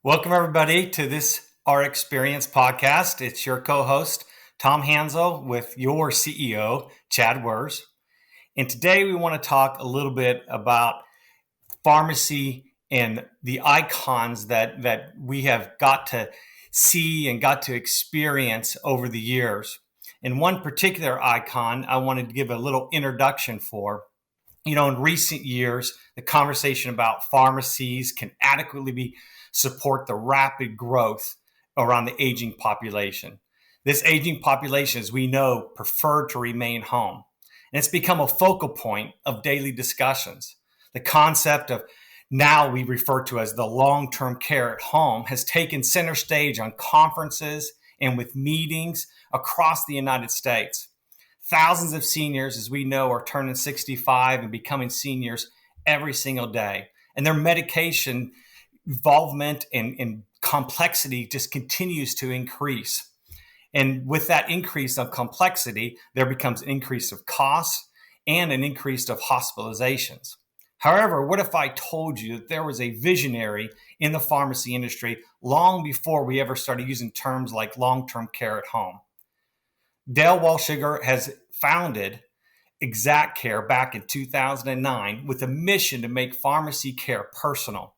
Welcome, everybody, to this Our Experience podcast. It's your co host, Tom Hansel, with your CEO, Chad Wers. And today we want to talk a little bit about pharmacy and the icons that we have got to see and got to experience over the years. And one particular icon I wanted to give a little introduction for. In recent years, the conversation about pharmacies can adequately be support the rapid growth around the aging population. This aging population, as we know, prefer to remain home. And it's become a focal point of daily discussions. The concept of now we refer to as the long-term care at home has taken center stage on conferences and with meetings across the United States. Thousands of seniors, as we know, are turning 65 and becoming seniors every single day. And their medication involvement and complexity just continues to increase. And with that increase of complexity, there becomes an increase of costs and an increase of hospitalizations. However, what if I told you that there was a visionary in the pharmacy industry long before we ever started using terms like long-term care at home? Dale Wollschleger has founded Exact Care back in 2009 with a mission to make pharmacy care personal,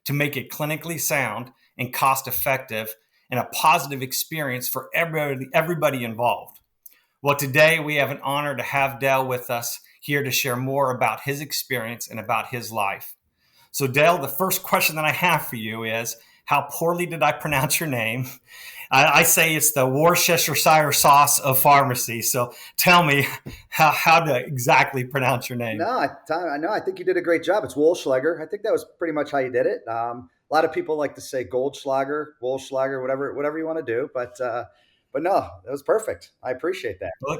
to make it clinically sound and cost effective and a positive experience for everybody involved. Well, today we have an honor to have Dale with us here to share more about his experience and about his life. So Dale, the first question that I have for you is, how poorly did I pronounce your name? I say it's the Worcestershire sauce of pharmacy. So tell me how to exactly pronounce your name. No, I think you did a great job. It's Wollschleger. I think that was pretty much how you did it. A lot of people like to say Goldschlager, Wollschlager, whatever you want to do. But no, that was perfect. I appreciate that. Well,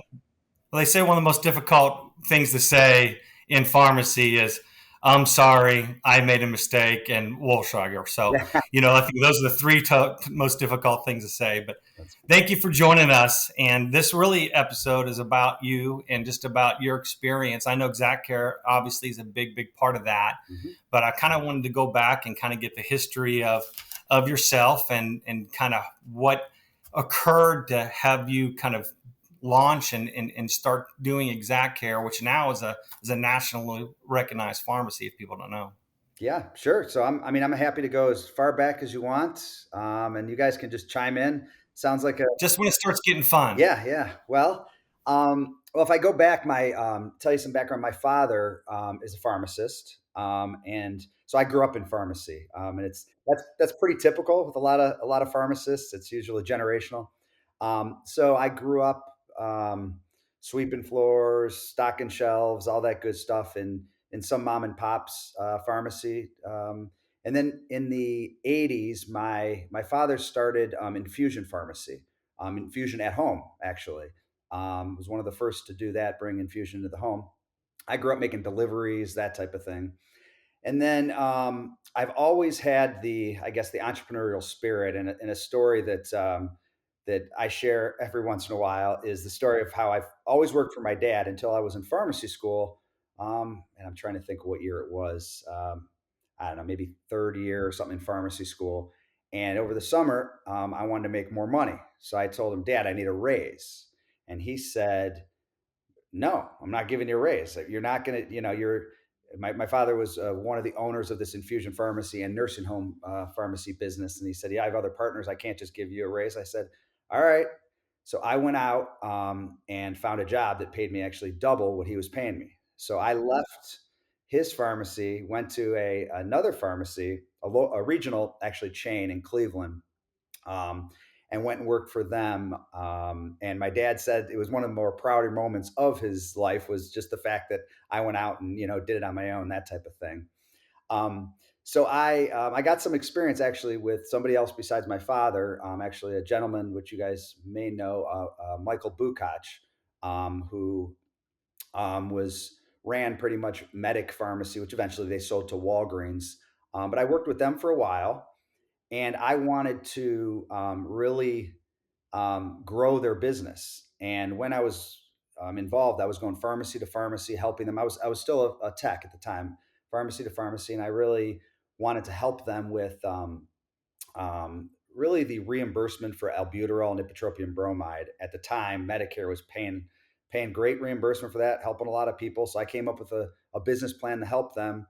they say one of the most difficult things to say in pharmacy is, I'm sorry, I made a mistake, and Wollschleger. So, I think those are the three most difficult things to say. But thank you for joining us. And this really episode is about you and just about your experience. I know Exact Care obviously is a big part of that. Mm-hmm. But I kind of wanted to go back and kind of get the history of yourself and kind of what occurred to have you kind of launch and start doing Exact Care, which now is a nationally recognized pharmacy, if people don't know. Yeah, sure. So I'm happy to go as far back as you want, and you guys can just chime in. Sounds like just when it starts getting fun. Yeah. Well, if I go back, tell you some background. My father is a pharmacist, and so I grew up in pharmacy, and that's pretty typical with a lot of pharmacists. It's usually generational. So I grew up sweeping floors, stocking shelves, all that good stuff in some mom and pop's pharmacy. And then in the 80s, my father started infusion pharmacy, infusion at home, actually. Was one of the first to do that, bring infusion to the home. I grew up making deliveries, that type of thing. And then I've always had the entrepreneurial spirit, and a story that I share every once in a while is the story of how I've always worked for my dad until I was in pharmacy school. And I'm trying to think what year it was. I don't know, maybe third year or something in pharmacy school. And over the summer, I wanted to make more money. So I told him, Dad, I need a raise. And he said, no, I'm not giving you a raise. You're not going to, my father was one of the owners of this infusion pharmacy and nursing home pharmacy business. And he said, yeah, I have other partners. I can't just give you a raise. I said, all right. So I went out and found a job that paid me actually double what he was paying me. So I left his pharmacy, went to another pharmacy, a regional actually chain in Cleveland, and went and worked for them. And my dad said it was one of the more prouder moments of his life was just the fact that I went out and did it on my own, that type of thing. So I got some experience actually with somebody else besides my father, actually a gentleman, which you guys may know, Michael Bukach, who ran pretty much Medic Pharmacy, which eventually they sold to Walgreens. But I worked with them for a while, and I wanted to really grow their business. And when I was involved, I was going pharmacy to pharmacy, helping them. I was still a tech at the time, pharmacy to pharmacy, and I really wanted to help them with really the reimbursement for albuterol and ipratropium bromide at the time, Medicare was paying great reimbursement for that, helping a lot of people. So I came up with a business plan to help them.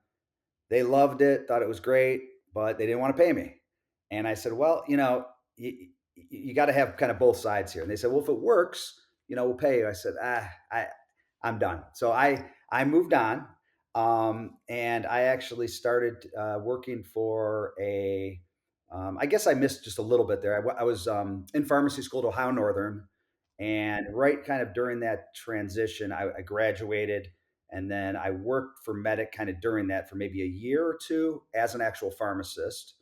They loved it, thought it was great, but they didn't want to pay me. And I said, well, you got to have kind of both sides here. And they said, well, if it works, we'll pay you. I said, I'm done. So I moved on. And I actually started working for I guess I missed just a little bit there. I was in pharmacy school at Ohio Northern. And right kind of during that transition, I graduated, and then I worked for Medic kind of during that for maybe a year or two as an actual pharmacist.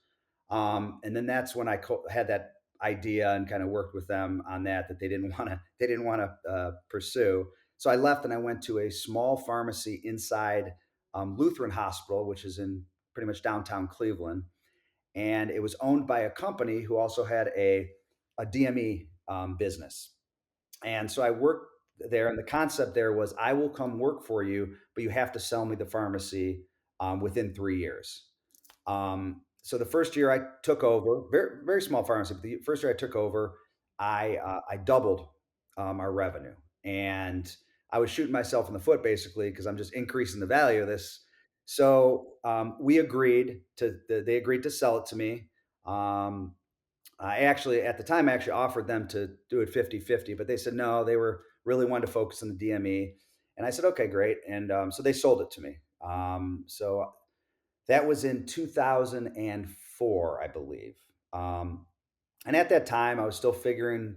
And then that's when I had that idea and kind of worked with them on that they didn't want to pursue. So I left and I went to a small pharmacy inside Lutheran Hospital, which is in pretty much downtown Cleveland, and it was owned by a company who also had a DME business. And so I worked there, and the concept there was I will come work for you, but you have to sell me the pharmacy within 3 years. So the first year I took over, very very small pharmacy. But the first year I took over, I doubled our revenue, and I was shooting myself in the foot basically because I'm just increasing the value of this. So we agreed to they agreed to sell it to me. I actually, at the time, I actually offered them to do it 50-50, but they said no, they were really wanted to focus on the DME. And I said, okay, great. And so they sold it to me. So that was in 2004, I believe. And at that time, I was still figuring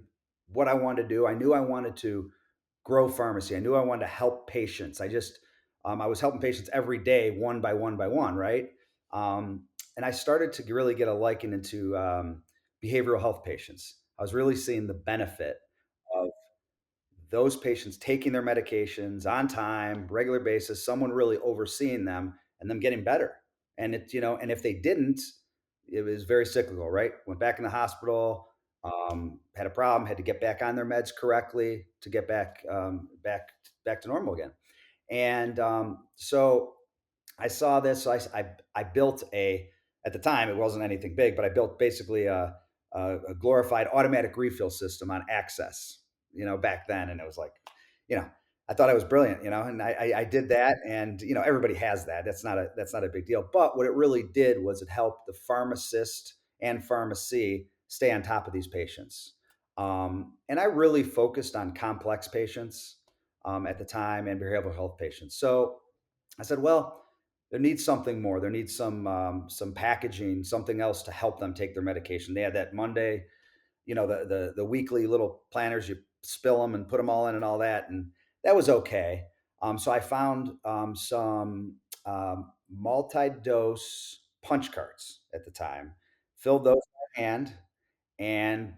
what I wanted to do. I knew I wanted to grow pharmacy. I knew I wanted to help patients. I was helping patients every day, one by one by one, right? And I started to really get a liking into behavioral health patients. I was really seeing the benefit of those patients taking their medications on time, regular basis, someone really overseeing them and them getting better. And and if they didn't, it was very cyclical, right? Went back in the hospital, had a problem, had to get back on their meds correctly to get back to normal again. And so I saw this. So I built at the time, it wasn't anything big, but I built basically a glorified automatic refill system on Access, back then. And it was like, you know, I thought I was brilliant, and I did that. And, everybody has that. That's not a big deal. But what it really did was it helped the pharmacist and pharmacy stay on top of these patients. And I really focused on complex patients at the time and behavioral health patients. So I said, well, there needs something more. There needs some packaging, something else to help them take their medication. They had that Monday, the weekly little planners. You spill them and put them all in and all that, and that was okay. So I found some multi-dose punch cards at the time, filled those by hand, and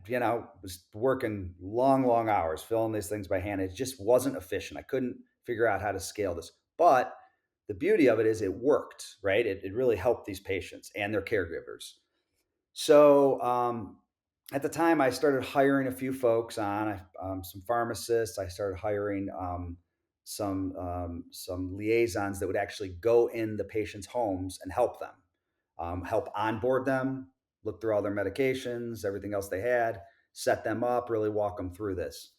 was working long hours filling these things by hand. It just wasn't efficient. I couldn't figure out how to scale this, but the beauty of it is it worked, right? It really helped these patients and their caregivers. So at the time, I started hiring a few folks on some pharmacists. I started hiring some liaisons that would actually go in the patients' homes and help them, help onboard them, look through all their medications, everything else they had, set them up, really walk them through this.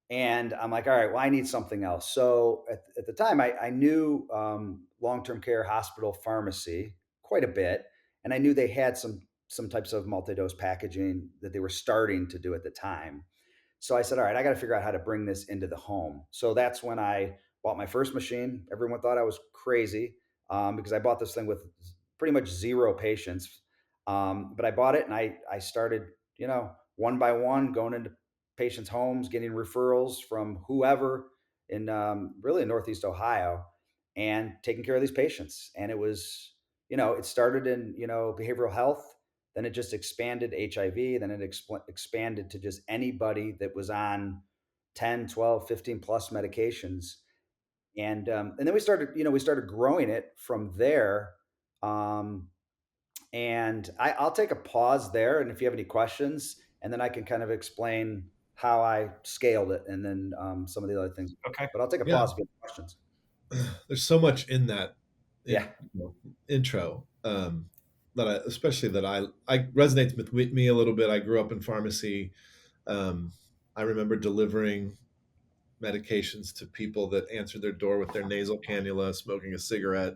And I'm like, all right, well, I need something else. So at the time, I knew long-term care hospital pharmacy quite a bit, and I knew they had some types of multi-dose packaging that they were starting to do at the time. So I said, all right, I got to figure out how to bring this into the home. So that's when I bought my first machine. Everyone thought I was crazy because I bought this thing with pretty much zero patients. But I bought it and I started, one by one going into patients' homes, getting referrals from whoever in really in Northeast Ohio and taking care of these patients. And it was, it started in, behavioral health. Then it just expanded HIV. Then it expanded to just anybody that was on 10, 12, 15 plus medications. And then we started growing it from there. And I'll take a pause there. And if you have any questions, and then I can kind of explain how I scaled it and then some of the other things. Okay. But I'll take a Yeah, pause if you have questions. there's so much in that Yeah. intro. especially that I resonates with me a little bit. I grew up in pharmacy. Um, I remember delivering medications to people that answered their door with their nasal cannula, smoking a cigarette,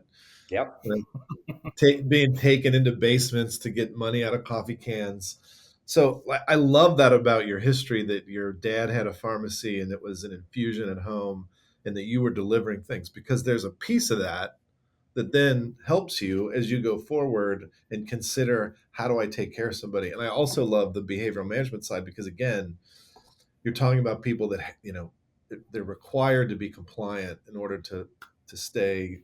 Yep. you know, being taken into basements to get money out of coffee cans. So I love that about your history, that your dad had a pharmacy and it was an infusion at home, and that you were delivering things, because there's a piece of that that then helps you as you go forward and consider, how do I take care of somebody? And I also love the behavioral management side, because again, you're talking about people that, they're required to be compliant in order to stay,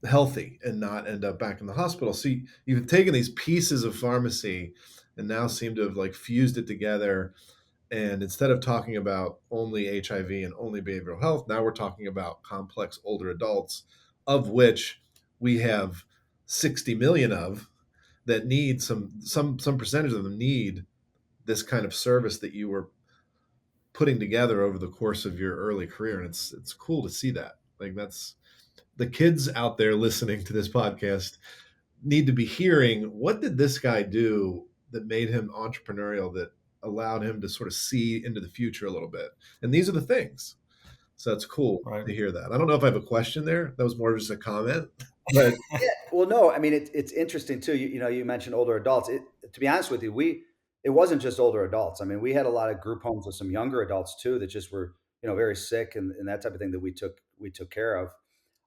healthy and not end up back in the hospital. So you've taken these pieces of pharmacy and now seem to have like fused it together. And instead of talking about only HIV and only behavioral health, now we're talking about complex older adults, of which we have 60 million of, that need some percentage of them need this kind of service that you were putting together over the course of your early career. And it's cool to see that. Like, that's the kids out there listening to this podcast need to be hearing, what did this guy do that made him entrepreneurial, that allowed him to sort of see into the future a little bit? And these are the things. So it's cool Right. to hear that. I don't know if I have a question there. That was more just a comment, but Yeah. Well, no, I mean, it's interesting too. You mentioned older adults. To be honest with you, it wasn't just older adults. I mean, we had a lot of group homes with some younger adults too that just were, very sick and that type of thing that we took care of.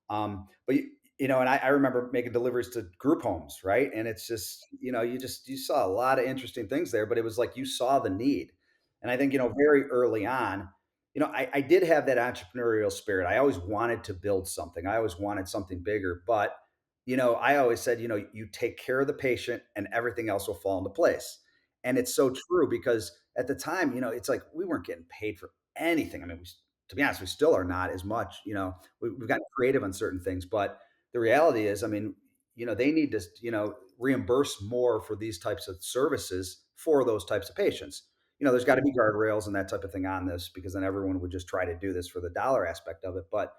But and I remember making deliveries to group homes, right? And it's just, you saw a lot of interesting things there, but it was like you saw the need. And I think, very early on, I did have that entrepreneurial spirit. I always wanted to build something. I always wanted something bigger. But, I always said, you take care of the patient and everything else will fall into place. And it's so true because at the time, it's like we weren't getting paid for anything. I mean, to be honest, we still are not as much. We've gotten creative on certain things, but the reality is, I mean, they need to, reimburse more for these types of services for those types of patients. There's got to be guardrails and that type of thing on this because then everyone would just try to do this for the dollar aspect of it. But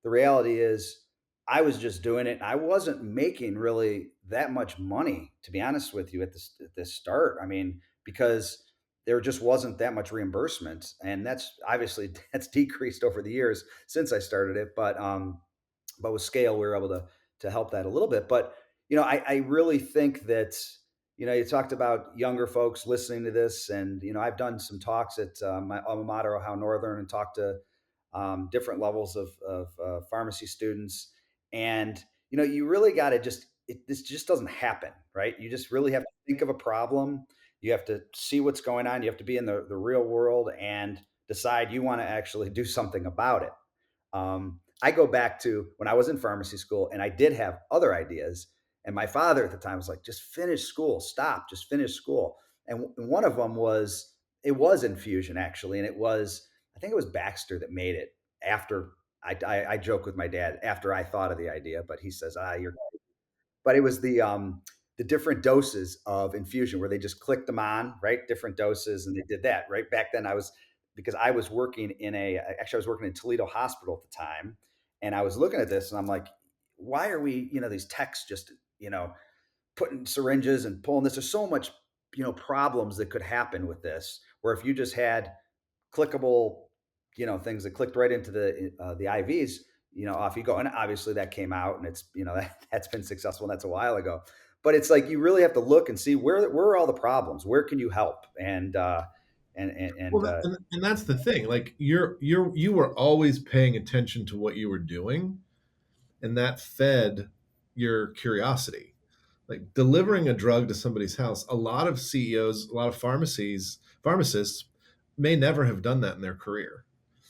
the reality is, I was just doing it. And I wasn't making really that much money, to be honest with you, at this start. I mean, because there just wasn't that much reimbursement, and that's obviously that's decreased over the years since I started it. But with scale, we were able to help that a little bit. But I really think that you talked about younger folks listening to this, and I've done some talks at my alma mater, Ohio Northern, and talked to different levels of pharmacy students, and you really got to this just doesn't happen, right? You just really have to think of a problem. You have to see what's going on. You have to be in the real world and decide you want to actually do something about it. I go back to when I was in pharmacy school and I did have other ideas. And my father at the time was like, just finish school, stop, just finish school. And one of them it was infusion actually. And I think it was Baxter that made it after I joke with my dad after I thought of the idea, but he says, but it was the different doses of infusion where they just clicked them on, right? Different doses. And they did that, right? Back then because I was working actually I was working in Toledo Hospital at the time. And I was looking at this and I'm like, why are we, these techs just, putting syringes and pulling this? There's so much, problems that could happen with this, where if you just had clickable, things that clicked right into the IVs, off you go. And obviously that came out and it's, that's been successful. And that's a while ago. But it's like you really have to look and see where are all the problems? Where can you help? well, and that's the thing. Like, you were always paying attention to what you were doing, and that fed your curiosity. Like, delivering a drug to somebody's house, a lot of CEOs, a lot of pharmacists may never have done that in their career.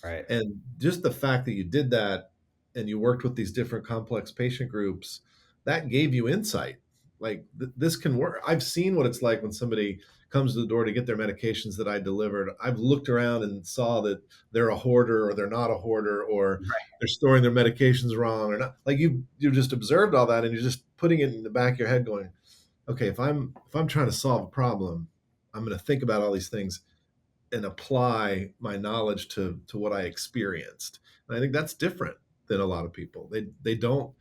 right. And just the fact that you did that and you worked with these different complex patient groups, that gave you insight. Like, this can work. I've seen what it's like when somebody comes to the door to get their medications that I delivered. I've looked around and saw that they're a hoarder or they're not a hoarder, or Right. they're storing their medications wrong or not. Like, you just observed all that and you're just putting it in the back of your head going, okay, if I'm trying to solve a problem, I'm going to think about all these things and apply my knowledge to what I experienced. And I think that's different than a lot of people. They don't.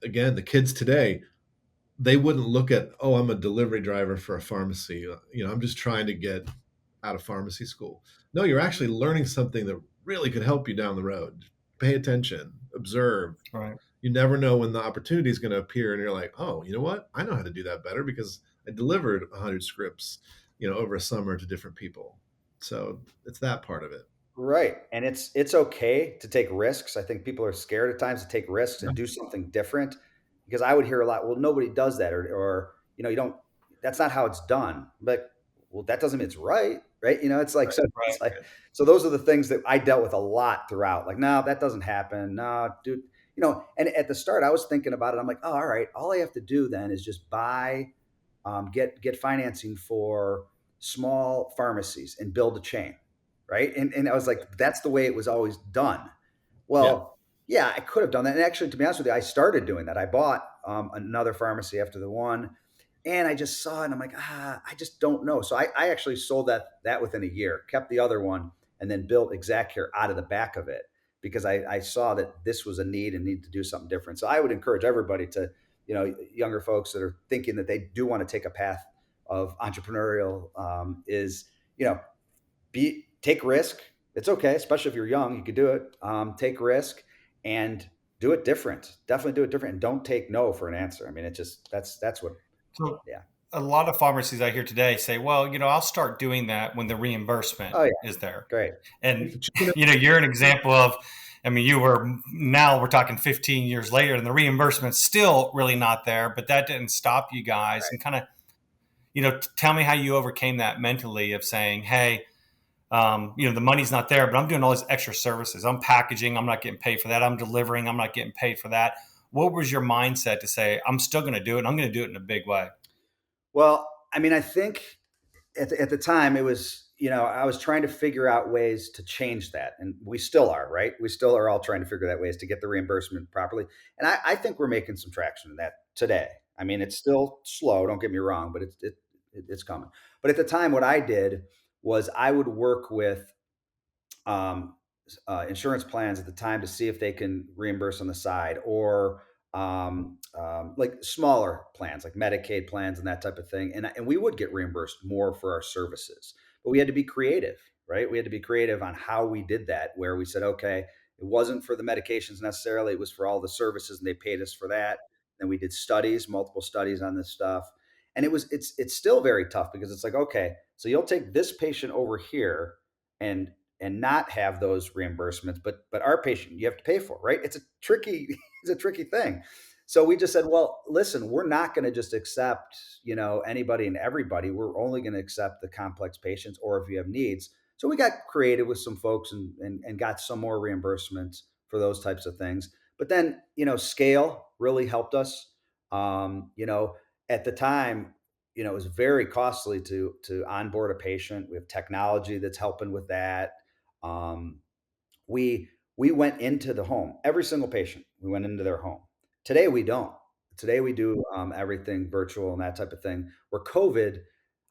Again, the kids today, they wouldn't look at, oh, I'm a delivery driver for a pharmacy. I'm just trying to get out of pharmacy school. No, you're actually learning something that really could help you down the road. Pay attention, observe. Right. You never know when the opportunity is going to appear, and you're like, oh, you know what? I know how to do that better because I delivered 100 scripts, over a summer to different people. So it's that part of it. Right. And it's okay to take risks. I think people are scared at times to take risks Yeah. and do something different, because I would hear a lot, well, nobody does that, or you don't, that's not how it's done. But well, that doesn't mean it's right, right? It's like, so Right. it's like, so those are the things that I dealt with a lot throughout. Like, no, that doesn't happen. No, dude, and at the start I was thinking about it. I'm like, oh, all right, all I have to do then is just get financing for small pharmacies and build a chain, right? And I was like, that's the way it was always done. Yeah. Well, yeah, I could have done that. And actually, to be honest with you, I started doing that. I bought another pharmacy after the one, and I just saw it, and I'm like, I just don't know. So I actually sold that within a year, kept the other one, and then built ExactCare out of the back of it, because I saw that this was a need to do something different. So I would encourage everybody to, younger folks that are thinking that they do want to take a path of entrepreneurial, is, take risk. It's okay, especially if you're young, you could do it. Take risk and do it different. Definitely do it different, and don't take no for an answer. I mean, it just that's what. So Yeah. a lot of pharmacies I hear today say, well, I'll start doing that when the reimbursement Oh yeah, is there. great. And, But, you know, you're an example of, I mean, now we're talking 15 years later and the reimbursement's still really not there, but that didn't stop you guys. And kind of, tell me how you overcame that mentally of saying, hey, the money's not there, but I'm doing all these extra services. I'm packaging. I'm not getting paid for that. I'm delivering. I'm not getting paid for that. What was your mindset to say, I'm still going to do it, and I'm going to do it in a big way? Well, I mean, I think at the time it was, I was trying to figure out ways to change that, and we still are, right? We still are all trying to figure out ways to get the reimbursement properly, and I think we're making some traction in that today. I mean, it's still slow, don't get me wrong, but it's coming. But at the time, what I did was I would work with um, insurance plans at the time to see if they can reimburse on the side, or like smaller plans like Medicaid plans and that type of thing. And we would get reimbursed more for our services, but we had to be creative, right? We had to be creative on how we did that, where we said, okay, it wasn't for the medications necessarily, it was for all the services, and they paid us for that. Then we did studies, multiple studies on this stuff. And it's still very tough, because it's like, okay, so you'll take this patient over here and not have those reimbursements, but our patient you have to pay for, right? It's a tricky it's a tricky thing. So we just said, well, listen, we're not going to just accept, anybody and everybody. We're only going to accept the complex patients, or if you have needs. So we got creative with some folks, and got some more reimbursements for those types of things. But then, scale really helped us. At the time, it was very costly to onboard a patient. We have technology that's helping with that. um, we we went into the home, every single patient. We went into their home. Today we don't. Today we do everything virtual and that type of thing. Where COVID,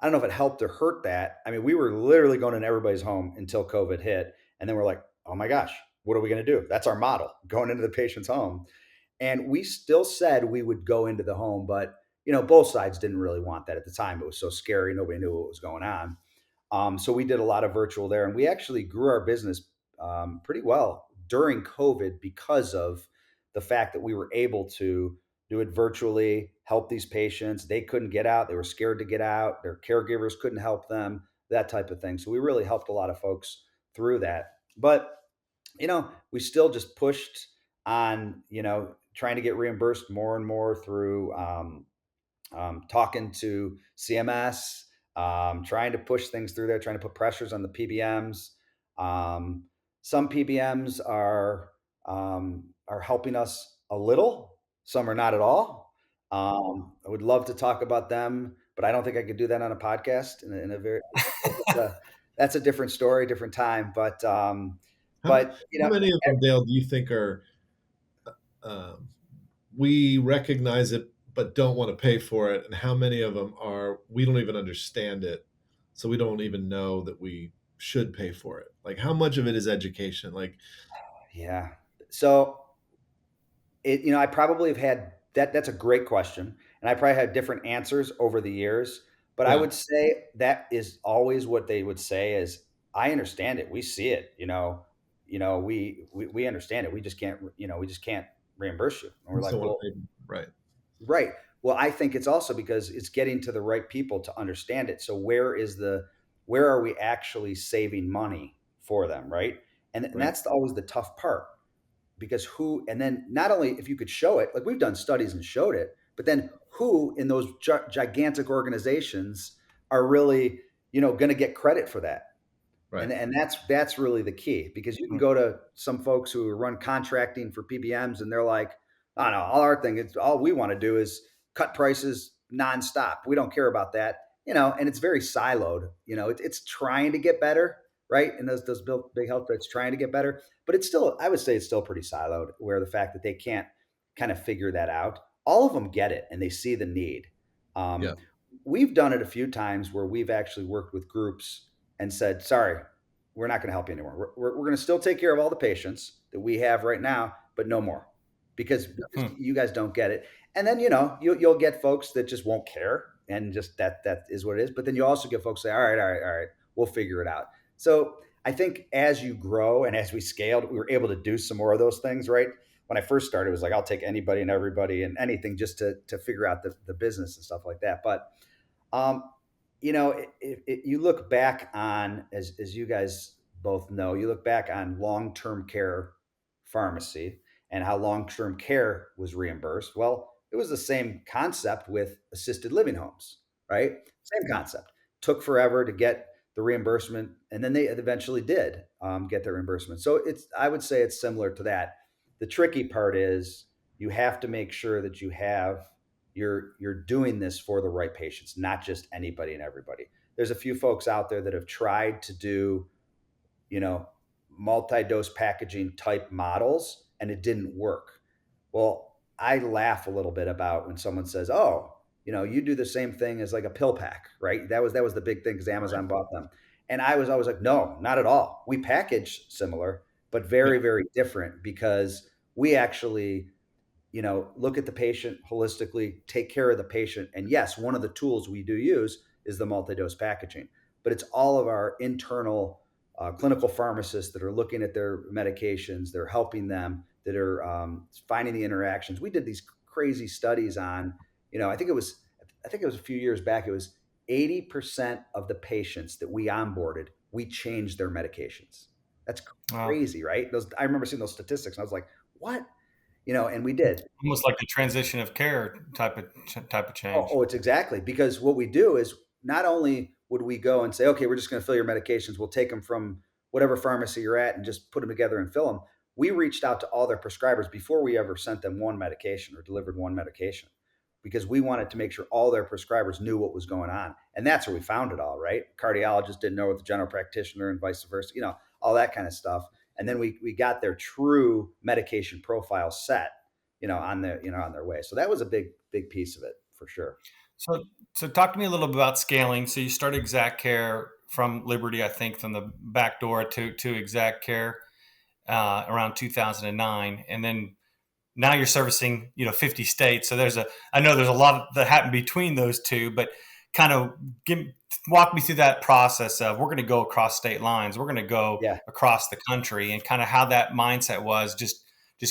I don't know if it helped or hurt that. I mean, we were literally going in everybody's home until COVID hit, and then we're like, oh my gosh, what are we going to do? That's our model, going into the patient's home. And we still said we would go into the home, but both sides didn't really want that at the time. It was so scary; nobody knew what was going on. So we did a lot of virtual there, and we actually grew our business pretty well during COVID, because of the fact that we were able to do it virtually, help these patients. They couldn't get out; they were scared to get out. Their caregivers couldn't help them, that type of thing. So we really helped a lot of folks through that. But we still just pushed on, trying to get reimbursed more and more through talking to CMS, trying to push things through there, trying to put pressures on the PBMs. Um, some PBMs are helping us a little. Some are not at all. I would love to talk about them, but I don't think I could do that on a podcast. In a very that's a different story, different time. But how, how many of them, Dale, do you think are um, we recognize it but don't want to pay for it, and how many of them are we don't even understand it, so we don't even know that we should pay for it? Like, how much of it is education? Like, yeah. So I probably have had That's a great question, and I probably had different answers over the years. But I Yeah. would say that is always what they would say is, "I understand it. We see it. We understand it. We just can't. We just can't reimburse you." And we're So like, what "Well, they, right. right. Well, I think it's also because it's getting to the right people to understand it. So where are we actually saving money for them, right? And Right. that's always the tough part because and then not only if you could show it, like we've done studies and showed it, but then who in those gigantic organizations are really, going to get credit for that? Right. And that's really the key because you can go to some folks who run contracting for PBMs and they're like, "Oh no, all our thing is all we want to do is cut prices nonstop. We don't care about that." And it's very siloed. It's trying to get better, right? And those big health threats trying to get better, but it's still, I would say, it's still pretty siloed. Where the fact that they can't kind of figure that out, all of them get it and they see the need. Yeah. Um, we've done it a few times where we've actually worked with groups and said, "Sorry, we're not going to help you anymore. We're going to still take care of all the patients that we have right now, but no more because Hmm. you guys don't get it." And then, you'll get folks that just won't care. And just that is what it is. But then you also get folks say, "All right, all right, all right, we'll figure it out." So I think as you grow and as we scaled, we were able to do some more of those things, right? When I first started, it was like, I'll take anybody and everybody and anything just to figure out the business and stuff like that. But um, you look back on, as you guys both know, you look back on long-term care pharmacy and how long-term care was reimbursed. Well, it was the same concept with assisted living homes, right? Same concept. Took forever to get the reimbursement, and then they eventually did get the reimbursement. So I would say it's similar to that. The tricky part is you have to make sure that you're doing this for the right patients, not just anybody and everybody. There's a few folks out there that have tried to do, you know, multi-dose packaging type models and it didn't work. Well, I laugh a little bit about when someone says, "Oh, you do the same thing as like a pill pack," right? That was the big thing because Right. Amazon bought them. And I was always like, "No, not at all. We package similar, but Yeah. very, very different because we actually look at the patient holistically, take care of the patient. And yes, one of the tools we do use is the multi-dose packaging, but it's all of our internal clinical pharmacists that are looking at their medications, they're helping them, that are finding the interactions. We did these crazy studies on, I think it was a few years back. It was 80% of the patients that we onboarded, we changed their medications. That's Wow. crazy, right? I remember seeing those statistics and I was like, what? And we did. Almost like the transition of care type of change. Oh, it's exactly because what we do is not only would we go and say, "Okay, we're just going to fill your medications. We'll take them from whatever pharmacy you're at and just put them together and fill them." We reached out to all their prescribers before we ever sent them one medication or delivered one medication because we wanted to make sure all their prescribers knew what was going on. And that's where we found it all, right? Cardiologists didn't know what the general practitioner and vice versa, all that kind of stuff. And then we got their true medication profile set on their way. So that was a big piece of it for sure. So, so talk to me a little bit about scaling. So you started Exact Care from Liberty, I think, from the back door to Exact Care around 2009, and then now you're servicing 50 states. So I know there's a lot that happened between those two, but kind of walk me through that process of we're going to go across state lines, we're going to go Yeah. across the country, and kind of how that mindset was just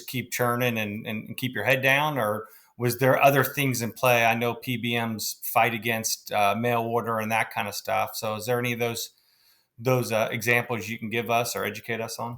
keep churning and keep your head down, or was there other things in play? I know PBMs fight against mail order and that kind of stuff. So is there any of those examples you can give us or educate us on?